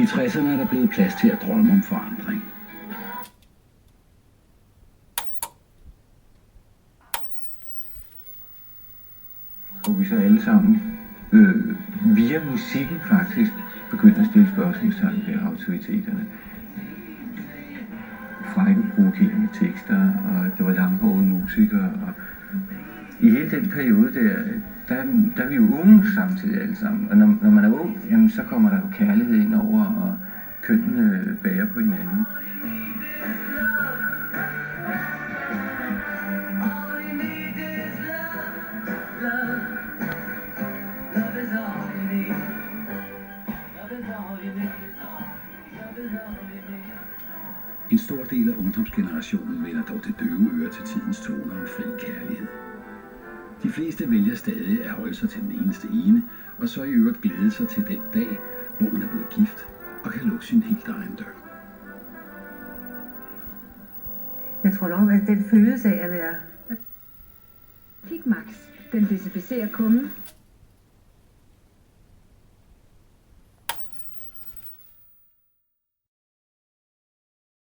I 60'erne er der blevet plads til at drømme om forandring. Hvor vi så alle sammen via musikken faktisk begyndte at stille spørgsmålstegn ved autoriteterne. Frække, provokerende tekster, og det var langhårede musikere. Og i hele den periode der er vi jo unge samtidig alle sammen. Og når man er ung, jamen, så kommer der jo kærlighed ind over, og kønnene bærer på hinanden. En stor del af ungdomsgenerationen vender dog til døve ører til tidens toner om fri kærlighed. De fleste vælger stadig at holde sig til den eneste ene, og så i øvrigt glæde sig til den dag, hvor man er blevet gift og kan lukke sin helt egen dør. Jeg tror nok, at den følelse af at være Pigmax, den desinficerer kummen,